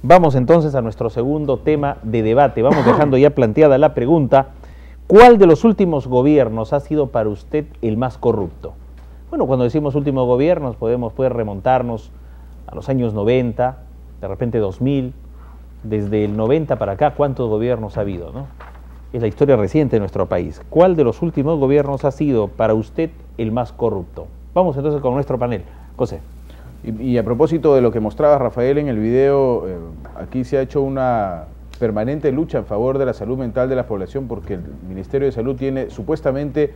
Vamos entonces a nuestro segundo tema de debate. Vamos dejando ya planteada la pregunta: ¿cuál de los últimos gobiernos ha sido para usted el más corrupto? Bueno, cuando decimos últimos gobiernos podemos remontarnos a los años 90, de repente 2000, desde el 90 para acá, ¿cuántos gobiernos ha habido, no? Es la historia reciente de nuestro país. ¿Cuál de los últimos gobiernos ha sido para usted el más corrupto? Vamos entonces con nuestro panel. José. Y a propósito de lo que mostraba Rafael en el video, aquí se ha hecho una permanente lucha en favor de la salud mental de la población, porque el Ministerio de Salud tiene supuestamente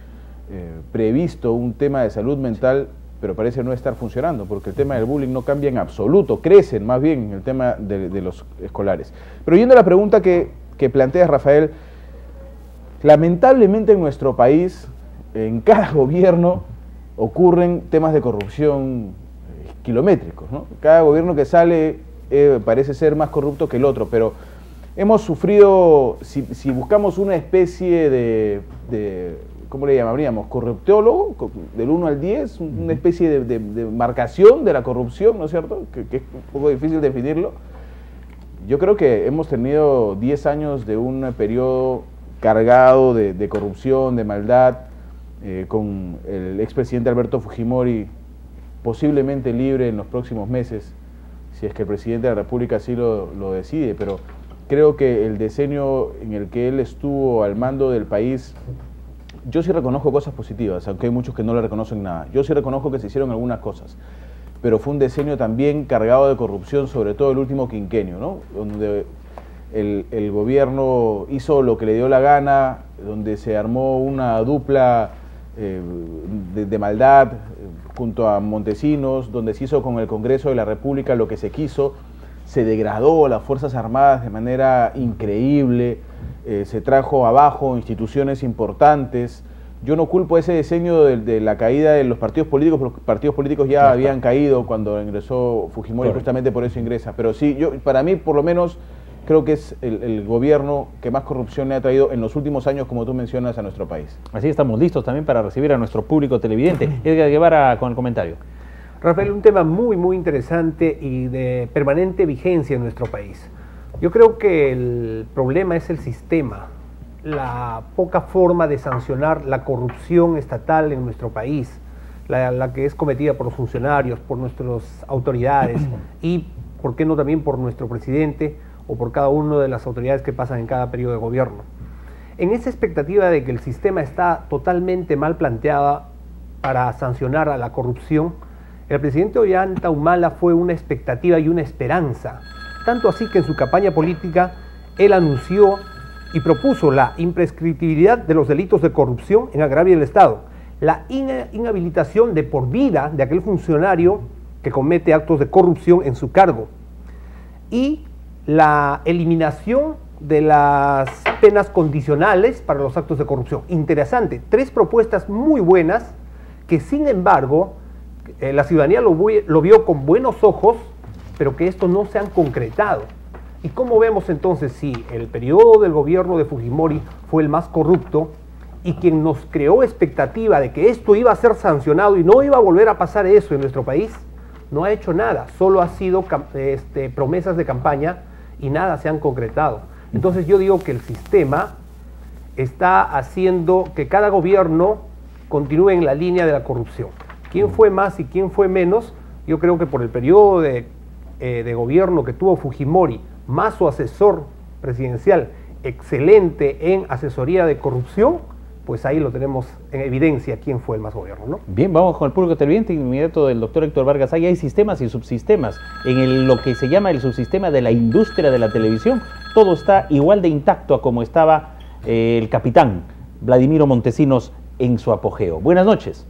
previsto un tema de salud mental, pero parece no estar funcionando, porque el tema del bullying no cambia en absoluto, crecen más bien en el tema de los escolares. Pero yendo a la pregunta que plantea Rafael, lamentablemente en nuestro país, en cada gobierno ocurren temas de corrupción kilométricos, ¿no? Cada gobierno que sale parece ser más corrupto que el otro, pero hemos sufrido, si buscamos una especie de ¿cómo le llamaríamos? Corruptólogo, del 1 al 10, una especie de marcación de la corrupción, ¿no es cierto? Que es un poco difícil definirlo. Yo creo que hemos tenido 10 años de un periodo cargado de corrupción, de maldad, con el expresidente Alberto Fujimori posiblemente libre en los próximos meses, si es que el presidente de la República así lo decide, pero creo que el decenio en el que él estuvo al mando del país, yo sí reconozco cosas positivas, aunque hay muchos que no le reconocen nada. Yo sí reconozco que se hicieron algunas cosas, pero fue un decenio también cargado de corrupción, sobre todo el último quinquenio, ¿no? Donde el gobierno hizo lo que le dio la gana, donde se armó una dupla de maldad junto a Montesinos, donde se hizo con el Congreso de la República lo que se quiso, se degradó a las Fuerzas Armadas de manera increíble, se trajo abajo instituciones importantes. Yo no culpo ese diseño de la caída de los partidos políticos, porque los partidos políticos ya habían caído cuando ingresó Fujimori, justamente por eso ingresa, pero sí, para mí por lo menos creo que es el gobierno que más corrupción le ha traído en los últimos años, como tú mencionas, a nuestro país. Así estamos listos también para recibir a nuestro público televidente. Edgar Guevara con el comentario. Rafael, un tema muy interesante y de permanente vigencia en nuestro país. Yo creo que el problema es el sistema, la poca forma de sancionar la corrupción estatal en nuestro país, la que es cometida por los funcionarios, por nuestras autoridades y, ¿por qué no también por nuestro presidente o por cada una de las autoridades que pasan en cada periodo de gobierno? En esa expectativa de que el sistema está totalmente mal planteada para sancionar a la corrupción, el presidente Ollanta Humala fue una expectativa y una esperanza, tanto así que en su campaña política él anunció y propuso la imprescriptibilidad de los delitos de corrupción en agravio del Estado, la inhabilitación de por vida de aquel funcionario que comete actos de corrupción en su cargo y la eliminación de las penas condicionales para los actos de corrupción. Interesante, 3 propuestas muy buenas que sin embargo la ciudadanía lo vio con buenos ojos, pero que esto no se han concretado. ¿Y cómo vemos entonces si el periodo del gobierno de Fujimori fue el más corrupto y quien nos creó expectativa de que esto iba a ser sancionado y no iba a volver a pasar eso en nuestro país? No ha hecho nada, solo ha sido promesas de campaña y nada se han concretado. Entonces yo digo que el sistema está haciendo que cada gobierno continúe en la línea de la corrupción. ¿Quién fue más y quién fue menos? Yo creo que por el periodo de gobierno que tuvo Fujimori, más su asesor presidencial, excelente en asesoría de corrupción, pues ahí lo tenemos en evidencia quién fue el más gobierno, ¿no? Bien, vamos con el público televidente inmediato del doctor Héctor Vargas. Ahí hay sistemas y subsistemas. En lo que se llama el subsistema de la industria de la televisión, todo está igual de intacto a como estaba el capitán Vladimiro Montesinos en su apogeo. Buenas noches.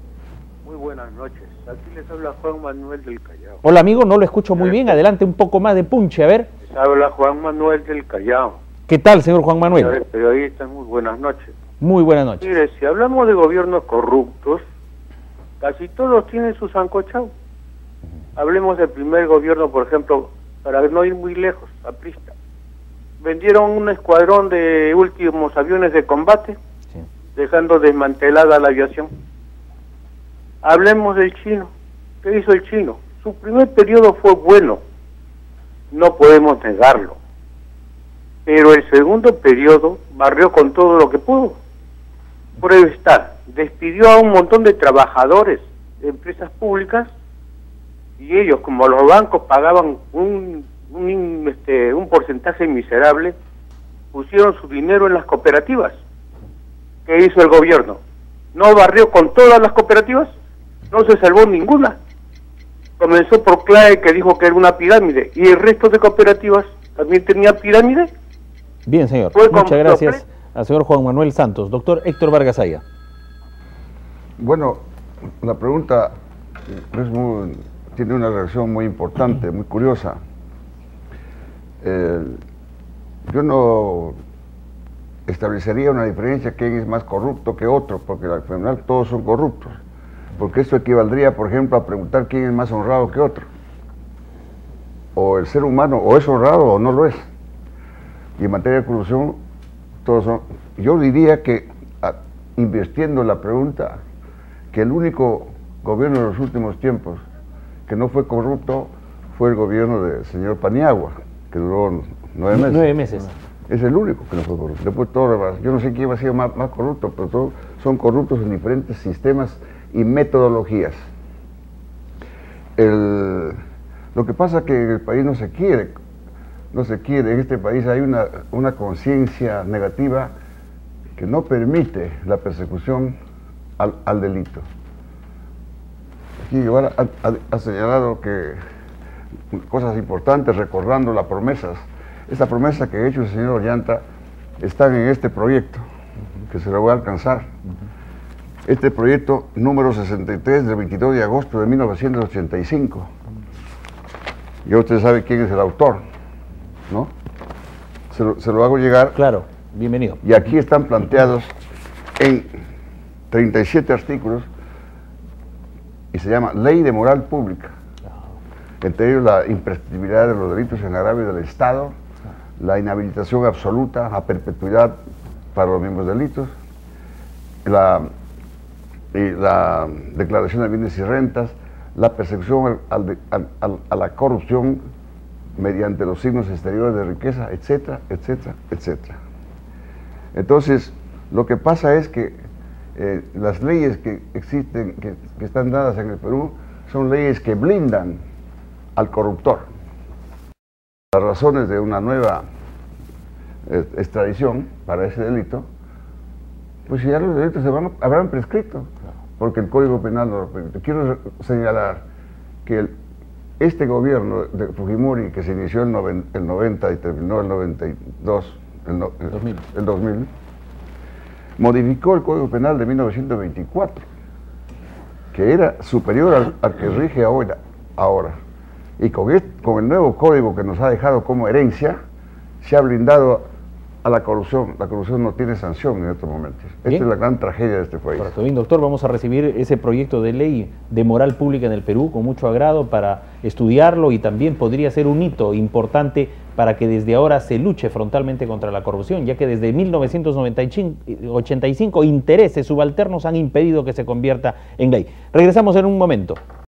Muy buenas noches. Aquí les habla Juan Manuel del Callao. Hola amigo, no lo escucho muy bien. Adelante un poco más de punche, a ver. Les habla Juan Manuel del Callao. ¿Qué tal, señor Juan Manuel? Señores periodistas, muy buenas noches. Muy buenas noches. Mire, si hablamos de gobiernos corruptos, casi todos tienen su sancochao. Hablemos del primer gobierno, por ejemplo, para no ir muy lejos, aprista. Vendieron un escuadrón de últimos aviones de combate, sí, dejando desmantelada la aviación. Hablemos del chino. ¿Qué hizo el chino? Su primer periodo fue bueno. no podemos negarlo. Pero el segundo periodo barrió con todo lo que pudo. Prueba está, despidió a un montón de trabajadores de empresas públicas y ellos, como los bancos pagaban un porcentaje miserable, pusieron su dinero en las cooperativas. ¿Qué hizo el gobierno? ¿No barrió con todas las cooperativas? No se salvó ninguna. Comenzó por CLAE, que dijo que era una pirámide, y el resto de cooperativas también tenía pirámide. Bien, señor. Fue Muchas gracias al señor Juan Manuel Santos. Doctor Héctor Vargas Aya. Bueno, la pregunta tiene una reacción muy importante, muy curiosa. Yo no establecería una diferencia quién es más corrupto que otro, porque al final todos son corruptos. Porque esto equivaldría, por ejemplo, a preguntar quién es más honrado que otro. O el ser humano o es honrado o no lo es. Y en materia de corrupción, todos son. Yo diría que, invirtiendo en la pregunta, que el único gobierno de los últimos tiempos que no fue corrupto fue el gobierno del señor Paniagua, que duró 9 meses. 9 meses. Es el único que no fue corrupto. Después todo lo demás. Yo no sé quién ha sido más corrupto, pero todos son corruptos en diferentes sistemas y metodologías. Lo que pasa es que en el país no se quiere. En este país hay una conciencia negativa que no permite la persecución al delito. Aquí Guevara ha señalado que cosas importantes, recordando las promesas. Esta promesa que ha hecho el señor Ollanta está en este proyecto, que se lo voy a alcanzar. Este proyecto número 63 del 22 de agosto de 1985. Ya usted sabe quién es el autor, ¿no? Se lo hago llegar. Claro, bienvenido. Y aquí están planteados en 37 artículos y se llama Ley de Moral Pública. Entre ellos la imprescriptibilidad de los delitos en agravio del Estado, la inhabilitación absoluta a perpetuidad para los mismos delitos, la declaración de bienes y rentas, la persecución a la corrupción mediante los signos exteriores de riqueza, etcétera, etcétera, etcétera. Entonces, lo que pasa es que las leyes que existen, que están dadas en el Perú, son leyes que blindan al corruptor. Las razones de una nueva extradición para ese delito, pues ya los delitos habrán prescrito, porque el Código Penal no lo permite. Quiero señalar que este gobierno de Fujimori, que se inició en el 90 y terminó el 92, el 2000, modificó el Código Penal de 1924, que era superior al que rige ahora. Y con el nuevo código que nos ha dejado como herencia, se ha blindado a la corrupción. La corrupción no tiene sanción en estos momentos. Esta es la gran tragedia de este país. Correcto. Bien, doctor, vamos a recibir ese proyecto de ley de moral pública en el Perú con mucho agrado para estudiarlo, y también podría ser un hito importante para que desde ahora se luche frontalmente contra la corrupción, ya que desde 1985 intereses subalternos han impedido que se convierta en ley. Regresamos en un momento.